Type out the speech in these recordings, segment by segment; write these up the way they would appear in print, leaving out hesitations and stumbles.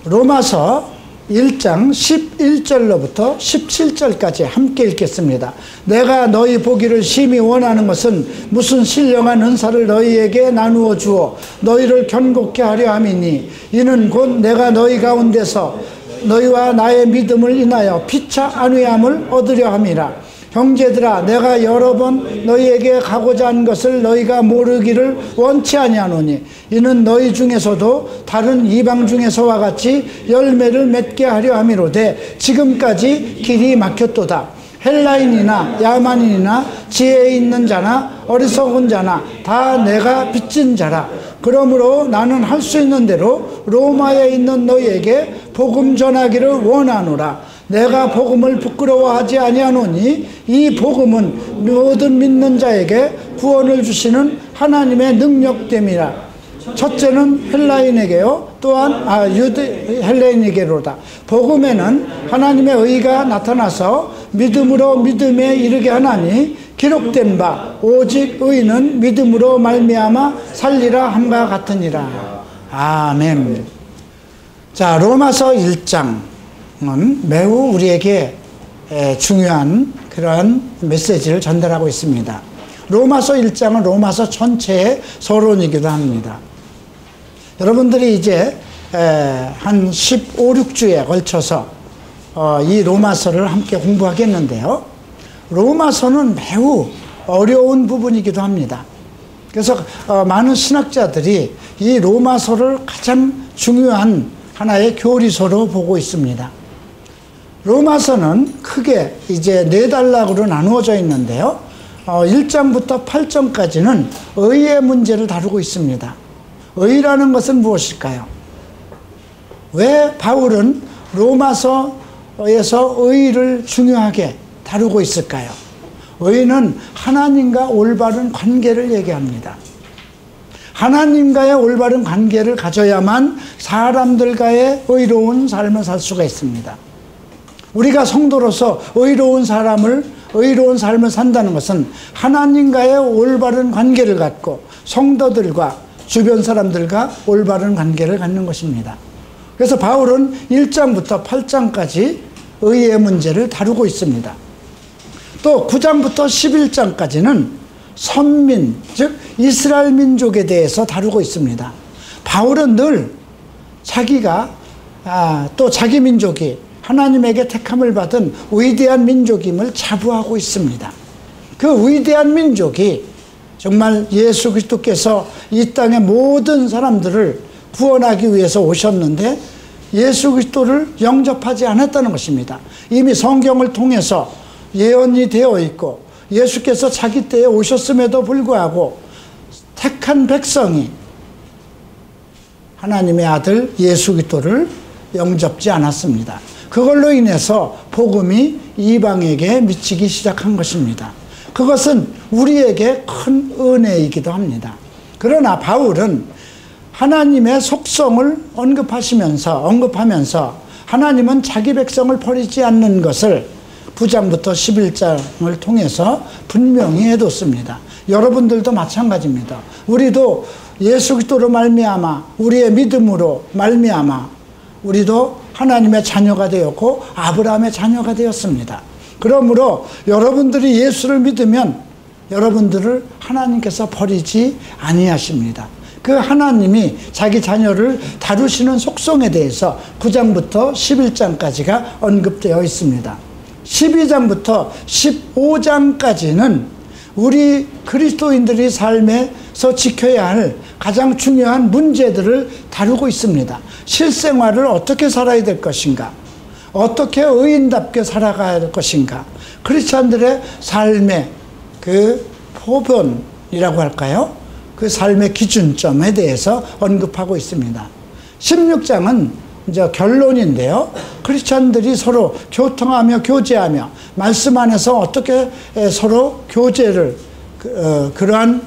로마서 1장 11절로부터 17절까지 함께 읽겠습니다. 내가 너희 보기를 심히 원하는 것은 무슨 신령한 은사를 너희에게 나누어 주어 너희를 견고케 하려 함이니 이는 곧 내가 너희 가운데서 너희와 나의 믿음을 인하여 피차 안위함을 얻으려 함이라. 형제들아, 내가 여러 번 너희에게 가고자 한 것을 너희가 모르기를 원치 아니하노니 이는 너희 중에서도 다른 이방 중에서와 같이 열매를 맺게 하려 함이로되 지금까지 길이 막혔도다. 헬라인이나 야만인이나 지혜 있는 자나 어리석은 자나 다 내가 빚진 자라. 그러므로 나는 할 수 있는 대로 로마에 있는 너희에게 복음 전하기를 원하노라. 내가 복음을 부끄러워하지 아니하노니 이 복음은 모든 믿는 자에게 구원을 주시는 하나님의 능력됨이라. 첫째는 헬라인에게요, 또한 헬라인에게로다. 복음에는 하나님의 의가 나타나서 믿음으로 믿음에 이르게 하나니 기록된 바 오직 의는 믿음으로 말미암아 살리라 함과 같으니라. 아멘. 자, 로마서 1장은 매우 우리에게 중요한 그러한 메시지를 전달하고 있습니다. 로마서 1장은 로마서 전체의 서론이기도 합니다. 여러분들이 이제 한 15, 16주에 걸쳐서 이 로마서를 함께 공부하겠는데요. 로마서는 매우 어려운 부분이기도 합니다. 그래서 많은 신학자들이 이 로마서를 가장 중요한 하나의 교리서로 보고 있습니다. 로마서는 크게 이제 4단락으로 나누어져 있는데요. 1장부터 8장까지는 의의 문제를 다루고 있습니다. 의라는 것은 무엇일까요? 왜 바울은 로마서에서 의를 중요하게 다루고 있을까요? 의는 하나님과 올바른 관계를 얘기합니다. 하나님과의 올바른 관계를 가져야만 사람들과의 의로운 삶을 살 수가 있습니다. 우리가 성도로서 의로운 삶을 산다는 것은 하나님과의 올바른 관계를 갖고 성도들과 주변 사람들과 올바른 관계를 갖는 것입니다. 그래서 바울은 1장부터 8장까지 의의 문제를 다루고 있습니다. 또 9장부터 11장까지는 선민, 즉 이스라엘 민족에 대해서 다루고 있습니다. 바울은 늘 자기가 또 자기 민족이 하나님에게 택함을 받은 위대한 민족임을 자부하고 있습니다. 그 위대한 민족이 정말 예수 그리스도께서 이 땅의 모든 사람들을 구원하기 위해서 오셨는데 예수 그리스도를 영접하지 않았다는 것입니다. 이미 성경을 통해서 예언이 되어 있고 예수께서 자기 때에 오셨음에도 불구하고 택한 백성이 하나님의 아들 예수 그리스도를 영접지 않았습니다. 그걸로 인해서 복음이 이방에게 미치기 시작한 것입니다. 그것은 우리에게 큰 은혜이기도 합니다. 그러나 바울은 하나님의 속성을 언급하면서 하나님은 자기 백성을 버리지 않는 것을 9장부터 11장을 통해서 분명히 해뒀습니다. 여러분들도 마찬가지입니다. 우리도 예수 그리스도로 말미암아 우리의 믿음으로 말미암아 우리도 하나님의 자녀가 되었고 아브라함의 자녀가 되었습니다. 그러므로 여러분들이 예수를 믿으면 여러분들을 하나님께서 버리지 아니하십니다. 그 하나님이 자기 자녀를 다루시는 속성에 대해서 9장부터 11장까지가 언급되어 있습니다. 12장부터 15장까지는 우리 그리스도인들이 삶에서 지켜야 할 가장 중요한 문제들을 다루고 있습니다. 실생활을 어떻게 살아야 될 것인가, 어떻게 의인답게 살아가야 할 것인가, 크리스찬들의 삶의 그 포변이라고 할까요? 그 삶의 기준점에 대해서 언급하고 있습니다. 16장은 이제 결론인데요. 크리스찬들이 서로 교통하며 교제하며 말씀 안에서 어떻게 서로 교제를 그러한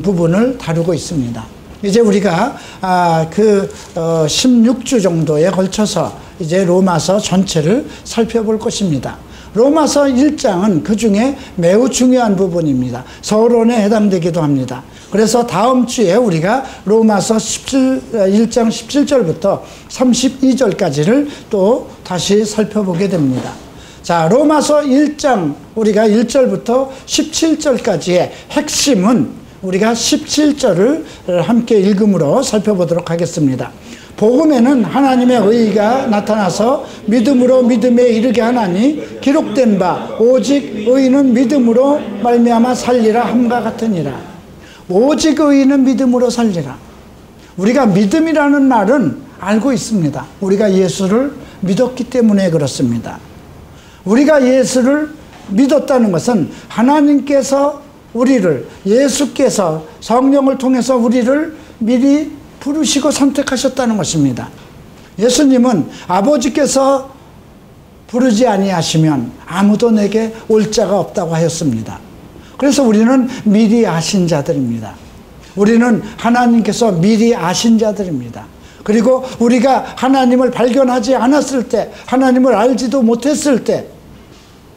부분을 다루고 있습니다. 이제 우리가 16주 정도에 걸쳐서 이제 로마서 전체를 살펴볼 것입니다. 로마서 1장은 그 중에 매우 중요한 부분입니다. 서론에 해당되기도 합니다. 그래서 다음 주에 우리가 로마서 1장 17절부터 32절까지를 또 다시 살펴보게 됩니다. 자, 로마서 1장 우리가 1절부터 17절까지의 핵심은 우리가 17절을 함께 읽음으로 살펴보도록 하겠습니다. 복음에는 하나님의 의가 나타나서 믿음으로 믿음에 이르게 하나니 기록된 바 오직 의인은 믿음으로 말미암아 살리라 함과 같으니라. 오직 의인은 믿음으로 살리라. 우리가 믿음이라는 말은 알고 있습니다. 우리가 예수를 믿었기 때문에 그렇습니다. 우리가 예수를 믿었다는 것은 하나님께서 우리를, 예수께서 성령을 통해서 우리를 미리 부르시고 선택하셨다는 것입니다. 예수님은 아버지께서 부르지 아니하시면 아무도 내게 올 자가 없다고 하였습니다. 그래서 우리는 미리 아신 자들입니다. 우리는 하나님께서 미리 아신 자들입니다. 그리고 우리가 하나님을 발견하지 않았을 때, 하나님을 알지도 못했을 때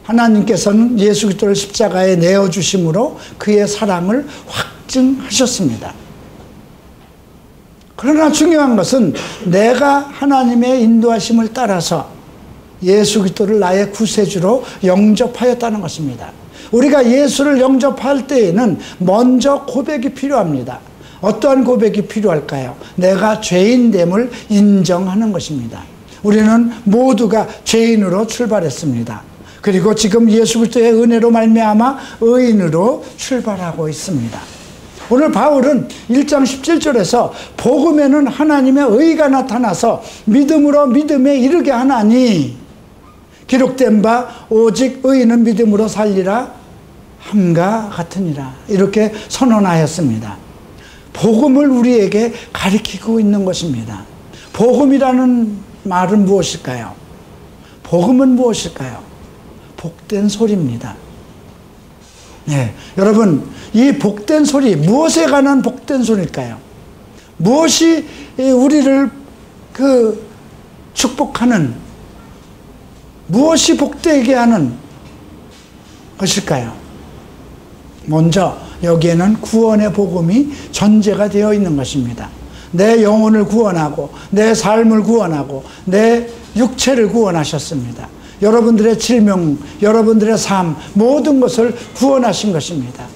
하나님께서는 예수 그리스도를 십자가에 내어주심으로 그의 사랑을 확증하셨습니다. 그러나 중요한 것은 내가 하나님의 인도하심을 따라서 예수 그리스도를 나의 구세주로 영접하였다는 것입니다. 우리가 예수를 영접할 때에는 먼저 고백이 필요합니다. 어떠한 고백이 필요할까요? 내가 죄인됨을 인정하는 것입니다. 우리는 모두가 죄인으로 출발했습니다. 그리고 지금 예수 그리스도의 은혜로 말미암아 의인으로 출발하고 있습니다. 오늘 바울은 1장 17절에서 복음에는 하나님의 의가 나타나서 믿음으로 믿음에 이르게 하나니 기록된 바 오직 의인은 믿음으로 살리라 함과 같으니라 이렇게 선언하였습니다. 복음을 우리에게 가리키고 있는 것입니다. 복음이라는 말은 무엇일까요? 복음은 무엇일까요? 복된 소리입니다. 네, 여러분 이 복된 소리, 무엇에 관한 복된 소리일까요? 무엇이 우리를 축복하는, 무엇이 복되게 하는 것일까요? 먼저 여기에는 구원의 복음이 전제가 되어 있는 것입니다. 내 영혼을 구원하고 내 삶을 구원하고 내 육체를 구원하셨습니다. 여러분들의 질명, 여러분들의 삶, 모든 것을 구원하신 것입니다.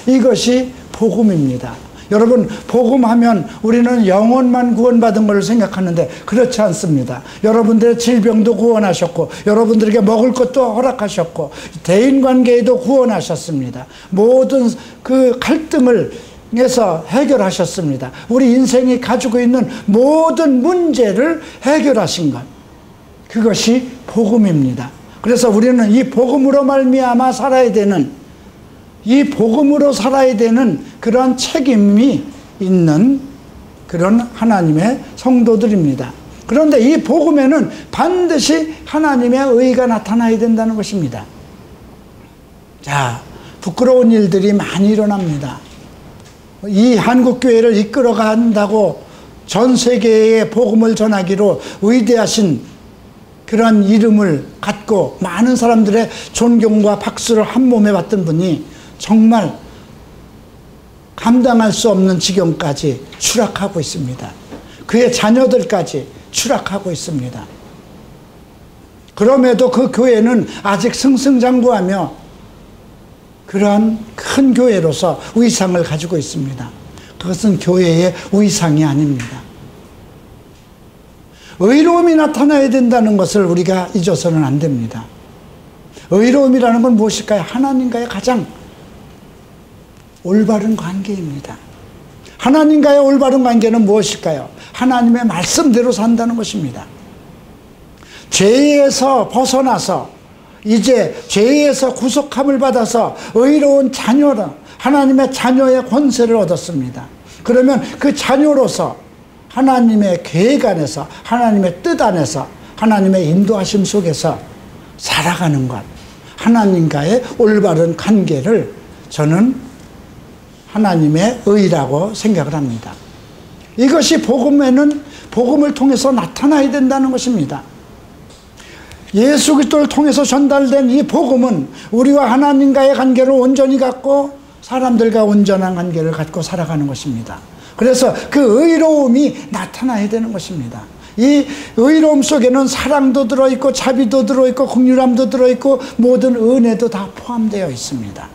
이것이 복음입니다. 여러분, 복음하면 우리는 영혼만 구원받은 걸 생각하는데 그렇지 않습니다. 여러분들의 질병도 구원하셨고 여러분들에게 먹을 것도 허락하셨고 대인관계에도 구원하셨습니다. 모든 그 갈등을 에서 해결하셨습니다. 우리 인생이 가지고 있는 모든 문제를 해결하신 것, 그것이 복음입니다. 그래서 우리는 이 복음으로 말미암아 살아야 되는, 이 복음으로 살아야 되는 그런 책임이 있는 그런 하나님의 성도들입니다. 그런데 이 복음에는 반드시 하나님의 의가 나타나야 된다는 것입니다. 자, 부끄러운 일들이 많이 일어납니다. 이 한국교회를 이끌어 간다고 전 세계에 복음을 전하기로 위대하신 그런 이름을 갖고 많은 사람들의 존경과 박수를 한 몸에 받던 분이 정말 감당할 수 없는 지경까지 추락하고 있습니다. 그의 자녀들까지 추락하고 있습니다. 그럼에도 그 교회는 아직 승승장구하며 그러한 큰 교회로서 위상을 가지고 있습니다. 그것은 교회의 위상이 아닙니다. 의로움이 나타나야 된다는 것을 우리가 잊어서는 안 됩니다. 의로움이라는 건 무엇일까요? 하나님과의 가장 올바른 관계입니다. 하나님과의 올바른 관계는 무엇일까요? 하나님의 말씀대로 산다는 것입니다. 죄에서 벗어나서 이제 죄에서 구속함을 받아서 의로운 자녀라, 하나님의 자녀의 권세를 얻었습니다. 그러면 그 자녀로서 하나님의 계획 안에서, 하나님의 뜻 안에서, 하나님의 인도하심 속에서 살아가는 것, 하나님과의 올바른 관계를 저는 하나님의 의라고 생각을 합니다. 이것이 복음에는 복음을 통해서 나타나야 된다는 것입니다. 예수 그리스도를 통해서 전달된 이 복음은 우리와 하나님과의 관계를 온전히 갖고 사람들과 온전한 관계를 갖고 살아가는 것입니다. 그래서 그 의로움이 나타나야 되는 것입니다. 이 의로움 속에는 사랑도 들어있고 자비도 들어있고 긍휼함도 들어있고 모든 은혜도 다 포함되어 있습니다.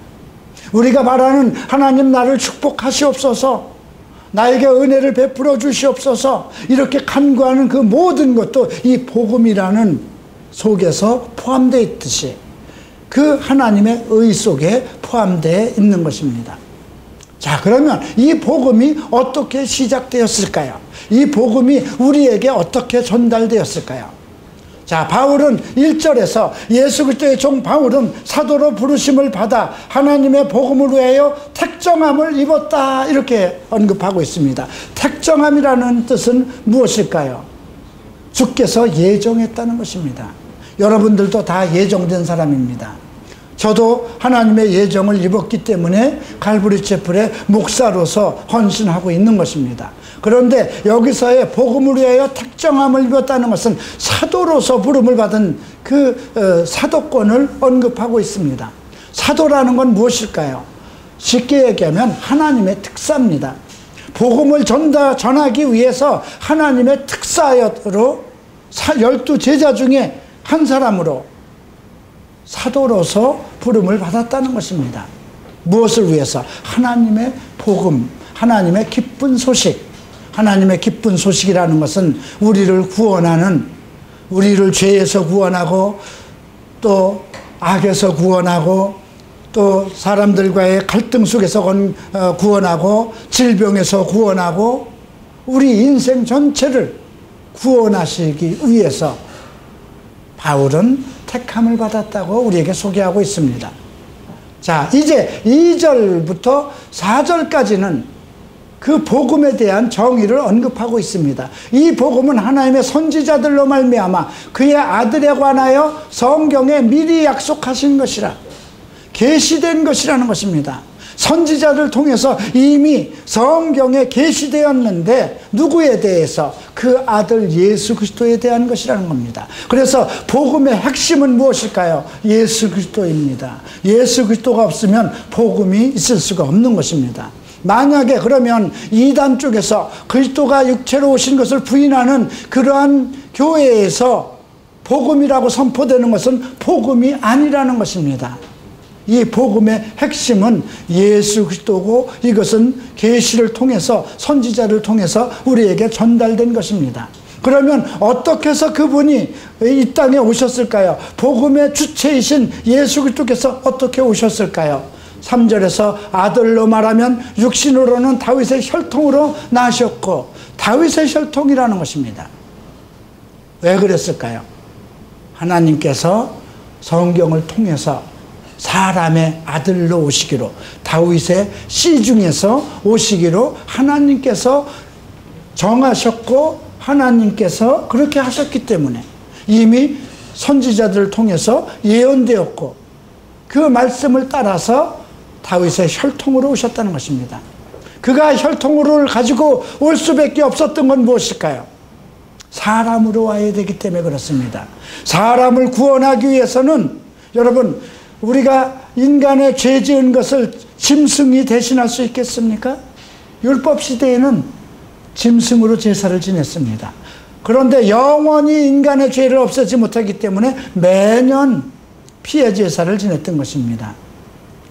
우리가 말하는 하나님 나를 축복하시옵소서, 나에게 은혜를 베풀어 주시옵소서, 이렇게 간구하는 그 모든 것도 이 복음이라는 속에서 포함되어 있듯이 그 하나님의 의 속에 포함되어 있는 것입니다. 자, 그러면 이 복음이 어떻게 시작되었을까요? 이 복음이 우리에게 어떻게 전달되었을까요? 자, 바울은 1절에서 예수 그리스도의 종 바울은 사도로 부르심을 받아 하나님의 복음을 위하여 택정함을 입었다, 이렇게 언급하고 있습니다. 택정함이라는 뜻은 무엇일까요? 주께서 예정했다는 것입니다. 여러분들도 다 예정된 사람입니다. 저도 하나님의 예정을 입었기 때문에 갈보리 채플의 목사로서 헌신하고 있는 것입니다. 그런데 여기서의 복음을 위하여 택정함을 입었다는 것은 사도로서 부름을 받은 그 사도권을 언급하고 있습니다. 사도라는 건 무엇일까요? 쉽게 얘기하면 하나님의 특사입니다. 복음을 전하기 위해서 하나님의 특사로 12 제자 중에 한 사람으로 사도로서 부름을 받았다는 것입니다. 무엇을 위해서? 하나님의 복음, 하나님의 기쁜 소식. 하나님의 기쁜 소식이라는 것은 우리를 구원하는, 우리를 죄에서 구원하고 또 악에서 구원하고 또 사람들과의 갈등 속에서 구원하고 질병에서 구원하고 우리 인생 전체를 구원하시기 위해서 바울은 택함을 받았다고 우리에게 소개하고 있습니다. 자, 이제 2절부터 4절까지는 그 복음에 대한 정의를 언급하고 있습니다. 이 복음은 하나님의 선지자들로 말미암아 그의 아들에 관하여 성경에 미리 약속하신 것이라, 계시된 것이라는 것입니다. 선지자를 통해서 이미 성경에 계시되었는데 누구에 대해서? 그 아들 예수 그리스도에 대한 것이라는 겁니다. 그래서 복음의 핵심은 무엇일까요? 예수 그리스도입니다. 예수 그리스도가 없으면 복음이 있을 수가 없는 것입니다. 만약에 그러면 이단 쪽에서 그리스도가 육체로 오신 것을 부인하는 그러한 교회에서 복음이라고 선포되는 것은 복음이 아니라는 것입니다. 이 복음의 핵심은 예수 그리스도고 이것은 계시를 통해서 선지자를 통해서 우리에게 전달된 것입니다. 그러면 어떻게 해서 그분이 이 땅에 오셨을까요? 복음의 주체이신 예수 그리스도께서 어떻게 오셨을까요? 3절에서 아들로 말하면 육신으로는 다윗의 혈통으로 나셨고, 다윗의 혈통이라는 것입니다. 왜 그랬을까요? 하나님께서 성경을 통해서 사람의 아들로 오시기로, 다윗의 씨 중에서 오시기로 하나님께서 정하셨고 하나님께서 그렇게 하셨기 때문에 이미 선지자들을 통해서 예언되었고 그 말씀을 따라서 다윗의 혈통으로 오셨다는 것입니다. 그가 혈통으로를 가지고 올 수밖에 없었던 건 무엇일까요? 사람으로 와야 되기 때문에 그렇습니다. 사람을 구원하기 위해서는, 여러분, 우리가 인간의 죄 지은 것을 짐승이 대신할 수 있겠습니까? 율법 시대에는 짐승으로 제사를 지냈습니다. 그런데 영원히 인간의 죄를 없애지 못하기 때문에 매년 피해 제사를 지냈던 것입니다.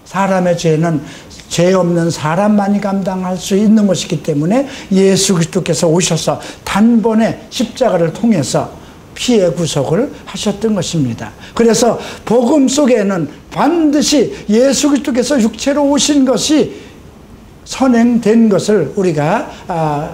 사람의 죄는 죄 없는 사람만이 감당할 수 있는 것이기 때문에 예수 그리스도께서 오셔서 단번에 십자가를 통해서 피해 구속을 하셨던 것입니다. 그래서 복음 속에는 반드시 예수 그리스도께서 육체로 오신 것이 선행된 것을 우리가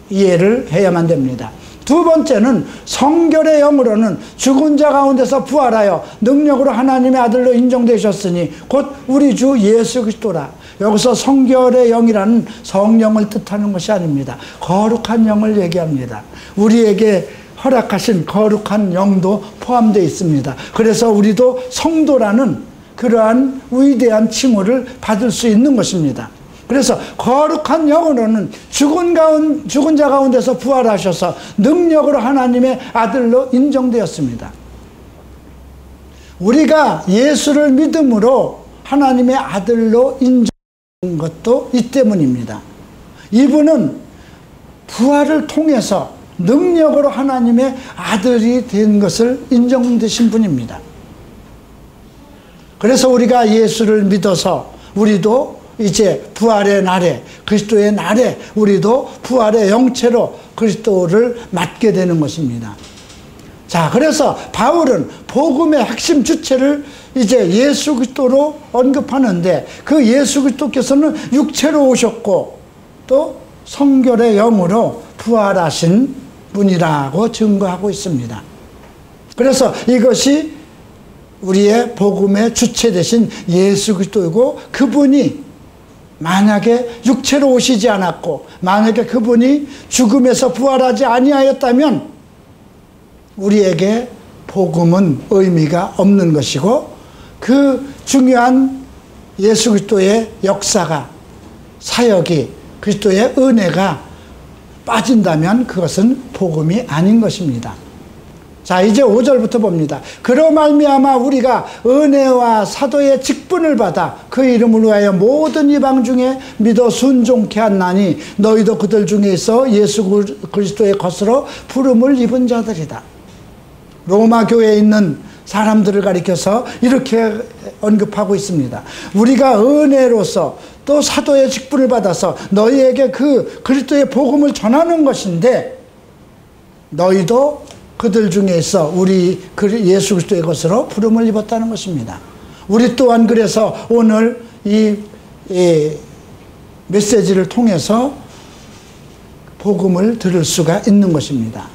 이해를 해야만 됩니다. 두 번째는 성결의 영으로는 죽은 자 가운데서 부활하여 능력으로 하나님의 아들로 인정되셨으니 곧 우리 주 예수 그리스도라. 여기서 성결의 영이라는 성령을 뜻하는 것이 아닙니다. 거룩한 영을 얘기합니다. 우리에게 허락하신 거룩한 영도 포함되어 있습니다. 그래서 우리도 성도라는 그러한 위대한 칭호를 받을 수 있는 것입니다. 그래서 거룩한 영으로는 죽은 자 가운데서 부활하셔서 능력으로 하나님의 아들로 인정되었습니다. 우리가 예수를 믿음으로 하나님의 아들로 인정한 것도 이 때문입니다. 이분은 부활을 통해서 능력으로 하나님의 아들이 된 것을 인정되신 분입니다. 그래서 우리가 예수를 믿어서 우리도 이제 부활의 날에, 그리스도의 날에 우리도 부활의 영체로 그리스도를 맞게 되는 것입니다. 자, 그래서 바울은 복음의 핵심 주체를 이제 예수 그리스도로 언급하는데, 그 예수 그리스도께서는 육체로 오셨고 또 성결의 영으로 부활하신 분이라고 증거하고 있습니다. 그래서 이것이 우리의 복음의 주체 되신 예수 그리스도이고, 그분이 만약에 육체로 오시지 않았고 만약에 그분이 죽음에서 부활하지 아니하였다면 우리에게 복음은 의미가 없는 것이고, 그 중요한 예수 그리스도의 역사가, 사역이, 그리스도의 은혜가 빠진다면 그것은 복음이 아닌 것입니다. 자, 이제 5절부터 봅니다. 그로 말미암아 우리가 은혜와 사도의 직분을 받아 그 이름을 위하여 모든 이방 중에 믿어 순종케 한나니 너희도 그들 중에 있어 예수 그리스도의 것으로 부름을 입은 자들이다. 로마 교회에 있는 사람들을 가리켜서 이렇게 언급하고 있습니다. 우리가 은혜로서 또 사도의 직분을 받아서 너희에게 그 그리스도의 복음을 전하는 것인데, 너희도 그들 중에 있어 우리 예수 그리스도의 것으로 부름을 입었다는 것입니다. 우리 또한 그래서 오늘 이 메시지를 통해서 복음을 들을 수가 있는 것입니다.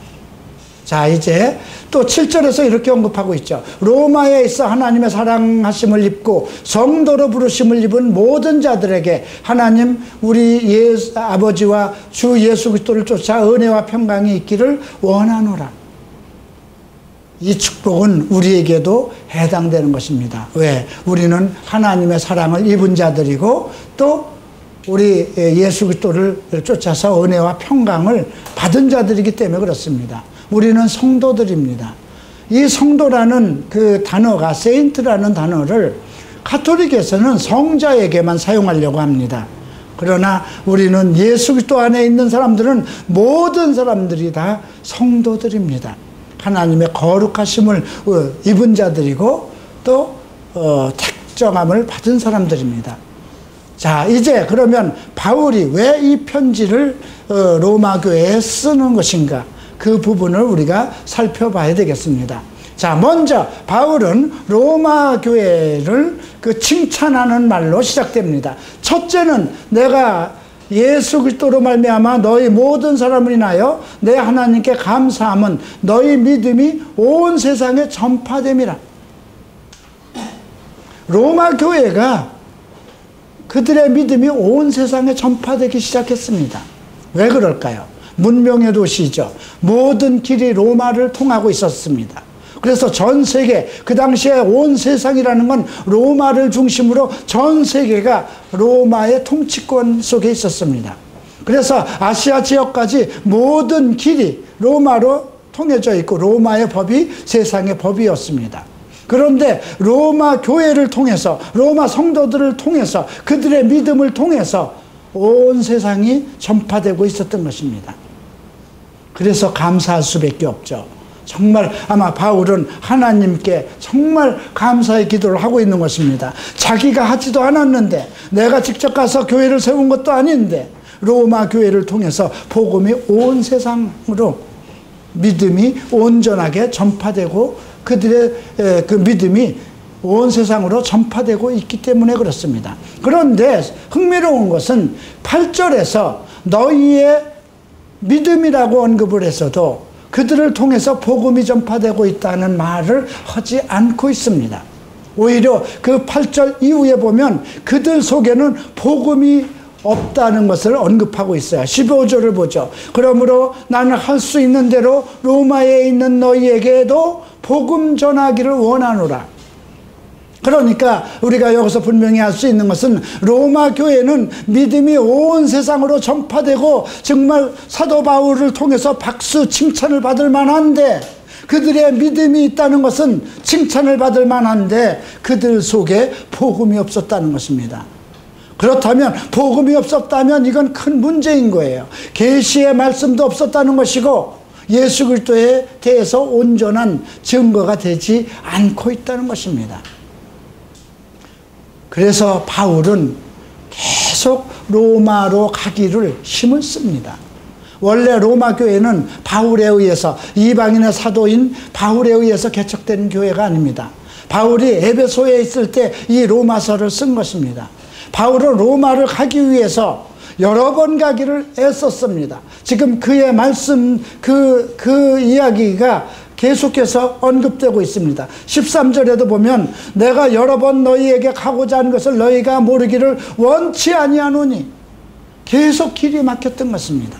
자, 이제 또 7절에서 이렇게 언급하고 있죠. 로마에 있어 하나님의 사랑하심을 입고 성도로 부르심을 입은 모든 자들에게 하나님 우리 아버지와 주 예수 그리스도를 쫓아 은혜와 평강이 있기를 원하노라. 이 축복은 우리에게도 해당되는 것입니다. 왜? 우리는 하나님의 사랑을 입은 자들이고 또 우리 예수 그리스도를 쫓아서 은혜와 평강을 받은 자들이기 때문에 그렇습니다. 우리는 성도들입니다. 이 성도라는 그 단어가, 세인트라는 단어를 가톨릭에서는 성자에게만 사용하려고 합니다. 그러나 우리는 예수 그리스도 안에 있는 사람들은 모든 사람들이 다 성도들입니다. 하나님의 거룩하심을 입은 자들이고 또 택정함을 받은 사람들입니다. 자, 이제 그러면 바울이 왜 이 편지를 로마 교회에 쓰는 것인가, 그 부분을 우리가 살펴봐야 되겠습니다. 자, 먼저 바울은 로마 교회를 칭찬하는 말로 시작됩니다. 첫째는 내가 예수 그리스도로 말미암아 너희 모든 사람을 인하여 내 하나님께 감사함은 너희 믿음이 온 세상에 전파됨이라. 로마 교회가 그들의 믿음이 온 세상에 전파되기 시작했습니다. 왜 그럴까요? 문명의 도시죠. 모든 길이 로마를 통하고 있었습니다. 그래서 전 세계, 그 당시에 온 세상이라는 건 로마를 중심으로 전 세계가 로마의 통치권 속에 있었습니다. 그래서 아시아 지역까지 모든 길이 로마로 통해져 있고 로마의 법이 세상의 법이었습니다. 그런데 로마 교회를 통해서, 로마 성도들을 통해서, 그들의 믿음을 통해서 온 세상이 전파되고 있었던 것입니다. 그래서 감사할 수밖에 없죠. 정말 아마 바울은 하나님께 정말 감사의 기도를 하고 있는 것입니다. 자기가 하지도 않았는데, 내가 직접 가서 교회를 세운 것도 아닌데 로마 교회를 통해서 복음이 온 세상으로 믿음이 온전하게 전파되고 그들의 그 믿음이 온 세상으로 전파되고 있기 때문에 그렇습니다. 그런데 흥미로운 것은 8절에서 너희의 믿음이라고 언급을 했어도 그들을 통해서 복음이 전파되고 있다는 말을 하지 않고 있습니다. 오히려 그 8절 이후에 보면 그들 속에는 복음이 없다는 것을 언급하고 있어요. 15절을 보죠. 그러므로 나는 할 수 있는 대로 로마에 있는 너희에게도 복음 전하기를 원하노라. 그러니까 우리가 여기서 분명히 알 수 있는 것은 로마 교회는 믿음이 온 세상으로 전파되고 정말 사도 바울을 통해서 박수 칭찬을 받을 만한데, 그들의 믿음이 있다는 것은 칭찬을 받을 만한데 그들 속에 복음이 없었다는 것입니다. 그렇다면 복음이 없었다면 이건 큰 문제인 거예요. 계시의 말씀도 없었다는 것이고 예수 그리스도에 대해서 온전한 증거가 되지 않고 있다는 것입니다. 그래서 바울은 계속 로마로 가기를 힘을 씁니다. 원래 로마 교회는 바울에 의해서, 이방인의 사도인 바울에 의해서 개척된 교회가 아닙니다. 바울이 에베소에 있을 때 이 로마서를 쓴 것입니다. 바울은 로마를 가기 위해서 여러 번 가기를 애썼습니다. 지금 그의 말씀, 그 이야기가 계속해서 언급되고 있습니다. 13절에도 보면 내가 여러 번 너희에게 가고자 하는 것을 너희가 모르기를 원치 아니하노니, 계속 길이 막혔던 것입니다.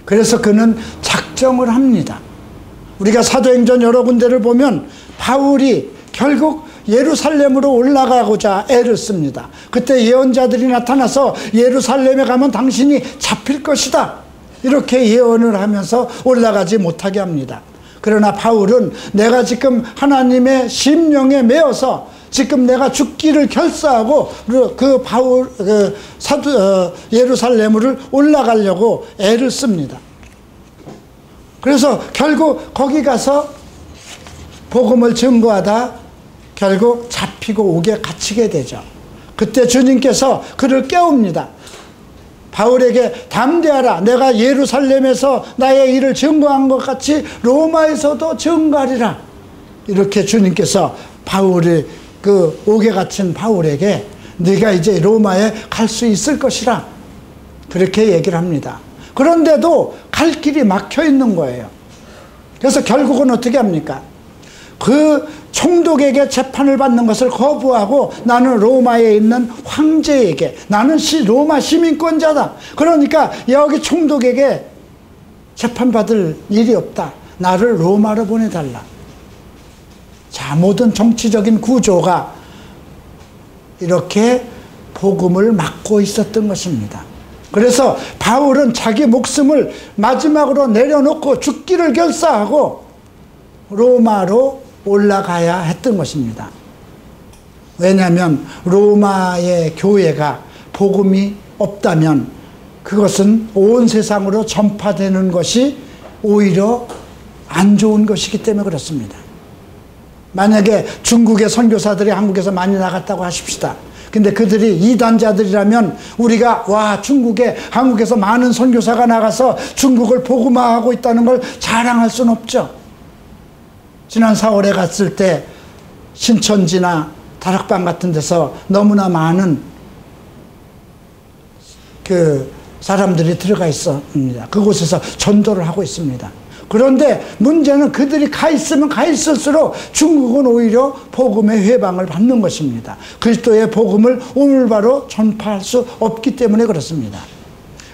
그래서 그는 작정을 합니다. 우리가 사도행전 여러 군데를 보면 바울이 결국 예루살렘으로 올라가고자 애를 씁니다. 그때 예언자들이 나타나서 예루살렘에 가면 당신이 잡힐 것이다, 이렇게 예언을 하면서 올라가지 못하게 합니다. 그러나 바울은 내가 지금 하나님의 심령에 매어서 지금 내가 죽기를 결사하고 예루살렘으로 올라가려고 애를 씁니다. 그래서 결국 거기 가서 복음을 증거하다 결국 잡히고 옥에 갇히게 되죠. 그때 주님께서 그를 깨웁니다. 바울에게 담대하라. 내가 예루살렘에서 나의 일을 증거한 것 같이 로마에서도 증거하리라. 이렇게 주님께서 바울이 그 옥에 갇힌 바울에게 네가 이제 로마에 갈 수 있을 것이라 그렇게 얘기를 합니다. 그런데도 갈 길이 막혀 있는 거예요. 그래서 결국은 어떻게 합니까? 그 총독에게 재판을 받는 것을 거부하고 나는 로마에 있는 황제에게, 나는 로마 시민권자다, 그러니까 여기 총독에게 재판받을 일이 없다, 나를 로마로 보내달라. 자, 모든 정치적인 구조가 이렇게 복음을 막고 있었던 것입니다. 그래서 바울은 자기 목숨을 마지막으로 내려놓고 죽기를 결사하고 로마로 올라가야 했던 것입니다. 왜냐하면 로마의 교회가 복음이 없다면 그것은 온 세상으로 전파되는 것이 오히려 안 좋은 것이기 때문에 그렇습니다. 만약에 중국의 선교사들이 한국에서 많이 나갔다고 하십시다. 근데 그들이 이단자들이라면 우리가 와, 중국에, 한국에서 많은 선교사가 나가서 중국을 복음화하고 있다는 걸 자랑할 수는 없죠. 지난 4월에 갔을 때 신천지나 다락방 같은 데서 너무나 많은 그 사람들이 들어가 있습니다. 그곳에서 전도를 하고 있습니다. 그런데 문제는 그들이 가 있으면 가 있을수록 중국은 오히려 복음의 회방을 받는 것입니다. 그리스도의 복음을 오늘바로 전파할 수 없기 때문에 그렇습니다.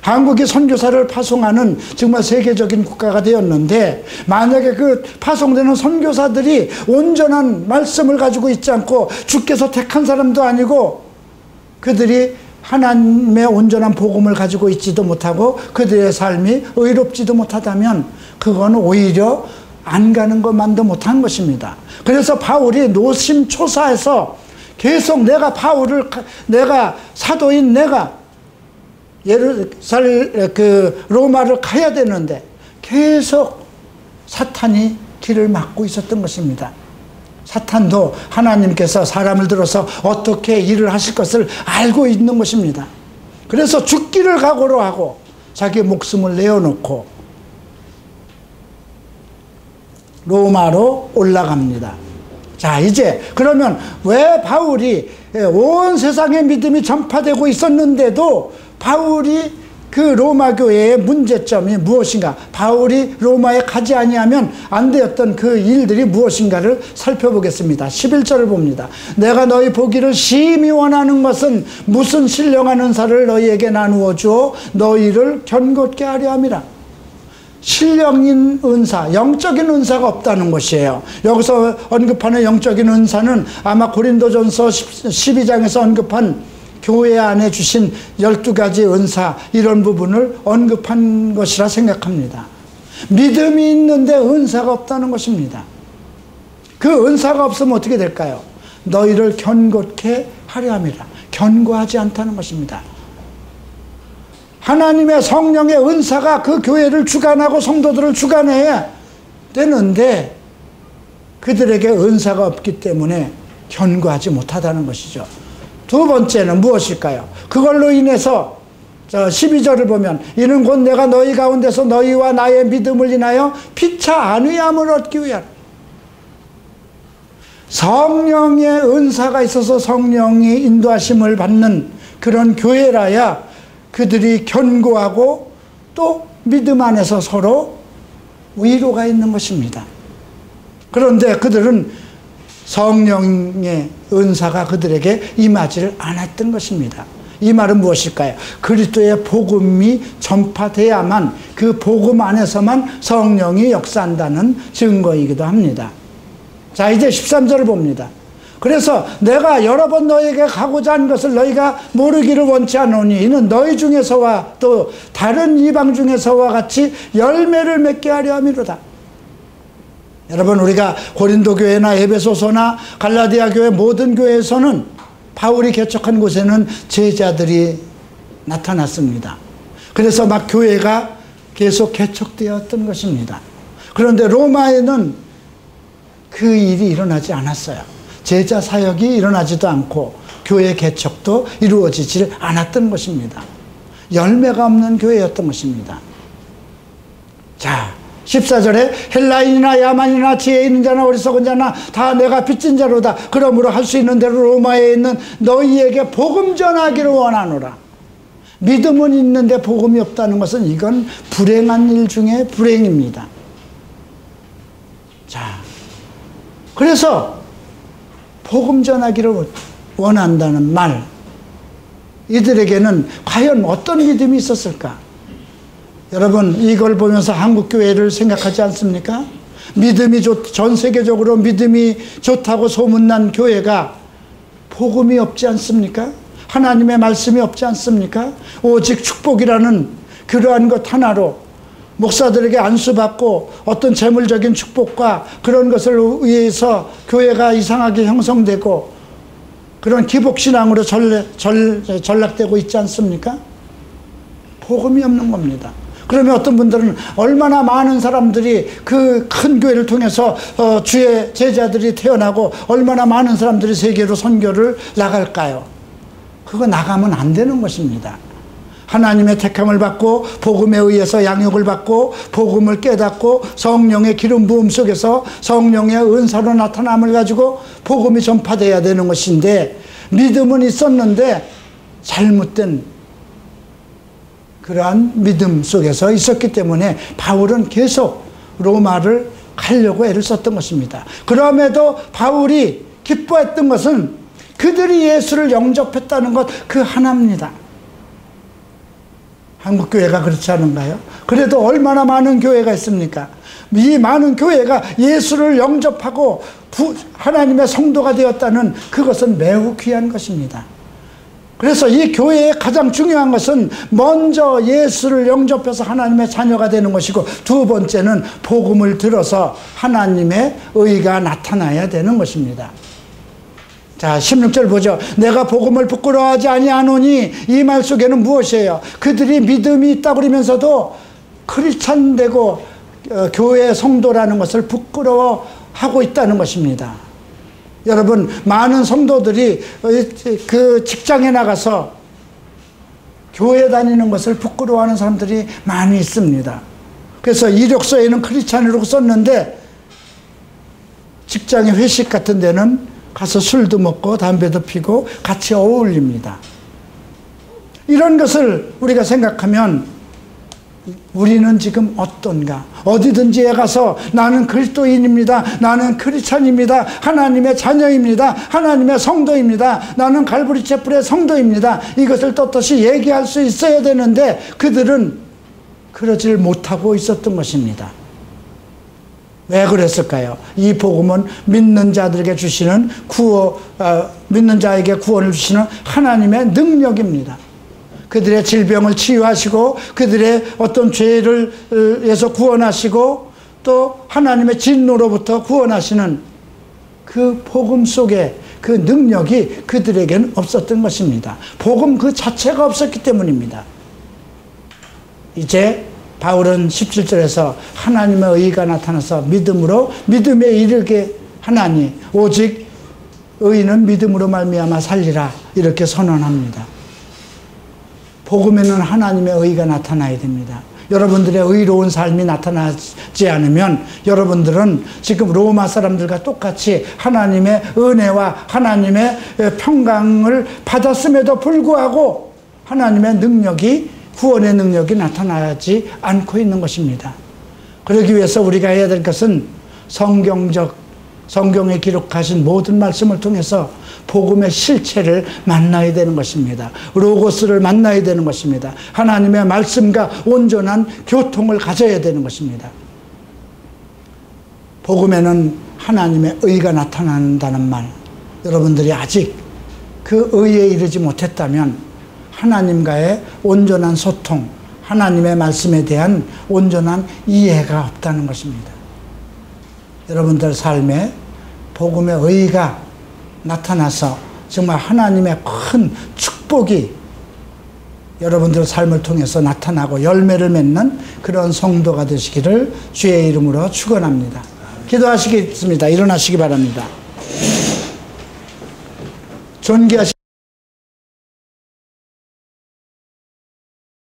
한국이 선교사를 파송하는 정말 세계적인 국가가 되었는데 만약에 그 파송되는 선교사들이 온전한 말씀을 가지고 있지 않고 주께서 택한 사람도 아니고 그들이 하나님의 온전한 복음을 가지고 있지도 못하고 그들의 삶이 의롭지도 못하다면 그건 오히려 안 가는 것만도 못한 것입니다. 그래서 바울이 노심초사해서 계속 내가 사도인 내가 로마를 가야 되는데 계속 사탄이 길을 막고 있었던 것입니다. 사탄도 하나님께서 사람을 들어서 어떻게 일을 하실 것을 알고 있는 것입니다. 그래서 죽기를 각오로 하고 자기 목숨을 내어놓고 로마로 올라갑니다. 자, 이제 그러면 왜 바울이 온 세상의 믿음이 전파되고 있었는데도 바울이 그 로마 교회의 문제점이 무엇인가, 바울이 로마에 가지 아니하면 안 되었던 그 일들이 무엇인가를 살펴보겠습니다. 11절을 봅니다. 내가 너희 보기를 심히 원하는 것은 무슨 신령한 은사를 너희에게 나누어 주어 너희를 견고케 하려 함이라. 신령인 은사, 영적인 은사가 없다는 것이에요. 여기서 언급하는 영적인 은사는 아마 고린도전서 12장에서 언급한 교회 안에 주신 12가지 은사, 이런 부분을 언급한 것이라 생각합니다. 믿음이 있는데 은사가 없다는 것입니다. 그 은사가 없으면 어떻게 될까요? 너희를 견고케 하려 함이라. 견고하지 않다는 것입니다. 하나님의 성령의 은사가 그 교회를 주관하고 성도들을 주관해야 되는데 그들에게 은사가 없기 때문에 견고하지 못하다는 것이죠. 두 번째는 무엇일까요? 그걸로 인해서 12절을 보면 이는 곧 내가 너희 가운데서 너희와 나의 믿음을 인하여 피차 안위함을 얻기 위하여. 성령의 은사가 있어서 성령이 인도하심을 받는 그런 교회라야 그들이 견고하고 또 믿음 안에서 서로 위로가 있는 것입니다. 그런데 그들은 성령의 은사가 그들에게 임하지를 않았던 것입니다. 이 말은 무엇일까요? 그리스도의 복음이 전파돼야만 그 복음 안에서만 성령이 역사한다는 증거이기도 합니다. 자, 이제 13절을 봅니다. 그래서 내가 여러 번 너에게 가고자 한 것을 너희가 모르기를 원치 않으니 이는 너희 중에서와 또 다른 이방 중에서와 같이 열매를 맺게 하려 함이로다. 여러분, 우리가 고린도 교회나 에베소서나 갈라디아 교회 모든 교회에서는 바울이 개척한 곳에는 제자들이 나타났습니다. 그래서 막 교회가 계속 개척되었던 것입니다. 그런데 로마에는 그 일이 일어나지 않았어요. 제자 사역이 일어나지도 않고 교회 개척도 이루어지지 않았던 것입니다. 열매가 없는 교회였던 것입니다. 자, 14절에 헬라인이나 야만이나 지혜 있는 자나 어리석은 자나 다 내가 빚진 자로다. 그러므로 할 수 있는 대로 로마에 있는 너희에게 복음 전하기를 원하노라. 믿음은 있는데 복음이 없다는 것은 이건 불행한 일 중에 불행입니다. 자, 그래서 복음 전하기를 원한다는 말, 이들에게는 과연 어떤 믿음이 있었을까? 여러분, 이걸 보면서 한국 교회를 생각하지 않습니까? 전 세계적으로 믿음이 좋다고 소문난 교회가 복음이 없지 않습니까? 하나님의 말씀이 없지 않습니까? 오직 축복이라는 그러한 것 하나로 목사들에게 안수받고 어떤 재물적인 축복과 그런 것을 위해서 교회가 이상하게 형성되고 그런 기복신앙으로 전락되고 있지 않습니까? 복음이 없는 겁니다. 그러면 어떤 분들은 얼마나 많은 사람들이 그 큰 교회를 통해서 주의 제자들이 태어나고 얼마나 많은 사람들이 세계로 선교를 나갈까요? 그거 나가면 안 되는 것입니다. 하나님의 택함을 받고 복음에 의해서 양육을 받고 복음을 깨닫고 성령의 기름 부음 속에서 성령의 은사로 나타남을 가지고 복음이 전파돼야 되는 것인데 믿음은 있었는데 잘못된 그러한 믿음 속에서 있었기 때문에 바울은 계속 로마를 가려고 애를 썼던 것입니다. 그럼에도 바울이 기뻐했던 것은 그들이 예수를 영접했다는 것 그 하나입니다. 한국 교회가 그렇지 않은가요? 그래도 얼마나 많은 교회가 있습니까? 이 많은 교회가 예수를 영접하고 하나님의 성도가 되었다는 그것은 매우 귀한 것입니다. 그래서 이 교회의 가장 중요한 것은 먼저 예수를 영접해서 하나님의 자녀가 되는 것이고 두 번째는 복음을 들어서 하나님의 의가 나타나야 되는 것입니다. 자, 16절 보죠. 내가 복음을 부끄러워하지 아니하노니 이 말 속에는 무엇이에요? 그들이 믿음이 있다고 그러면서도 크리스찬되고 교회 성도라는 것을 부끄러워하고 있다는 것입니다. 여러분, 많은 성도들이 그 직장에 나가서 교회 다니는 것을 부끄러워하는 사람들이 많이 있습니다. 그래서 이력서에는 크리스찬이라고 썼는데 직장의 회식 같은 데는 가서 술도 먹고 담배도 피고 같이 어울립니다. 이런 것을 우리가 생각하면 우리는 지금 어떤가? 어디든지에 가서 나는 그리스도인입니다. 나는 크리스찬입니다. 하나님의 자녀입니다. 하나님의 성도입니다. 나는 갈보리 채플의 성도입니다. 이것을 떳떳이 얘기할 수 있어야 되는데 그들은 그러질 못하고 있었던 것입니다. 왜 그랬을까요? 이 복음은 믿는 자들에게 주시는 믿는 자에게 구원을 주시는 하나님의 능력입니다. 그들의 질병을 치유하시고 그들의 어떤 죄를에서 구원하시고 또 하나님의 진노로부터 구원하시는 그 복음 속에 그 능력이 그들에게는 없었던 것입니다. 복음 그 자체가 없었기 때문입니다. 이제 바울은 17절에서 하나님의 의가 나타나서 믿음에 이르게 하나니 오직 의인은 믿음으로 말미암아 살리라 이렇게 선언합니다. 복음에는 하나님의 의가 나타나야 됩니다. 여러분들의 의로운 삶이 나타나지 않으면 여러분들은 지금 로마 사람들과 똑같이 하나님의 은혜와 하나님의 평강을 받았음에도 불구하고 하나님의 능력이 구원의 능력이 나타나지 않고 있는 것입니다. 그러기 위해서 우리가 해야 될 것은 성경에 기록하신 모든 말씀을 통해서 복음의 실체를 만나야 되는 것입니다. 로고스를 만나야 되는 것입니다. 하나님의 말씀과 온전한 교통을 가져야 되는 것입니다. 복음에는 하나님의 의가 나타난다는 말, 여러분들이 아직 그 의에 이르지 못했다면 하나님과의 온전한 소통, 하나님의 말씀에 대한 온전한 이해가 없다는 것입니다. 여러분들 삶에 복음의 의가 나타나서 정말 하나님의 큰 축복이 여러분들 삶을 통해서 나타나고 열매를 맺는 그런 성도가 되시기를 주의 이름으로 축원합니다. 기도하시겠습니다. 일어나시기 바랍니다. 존귀하신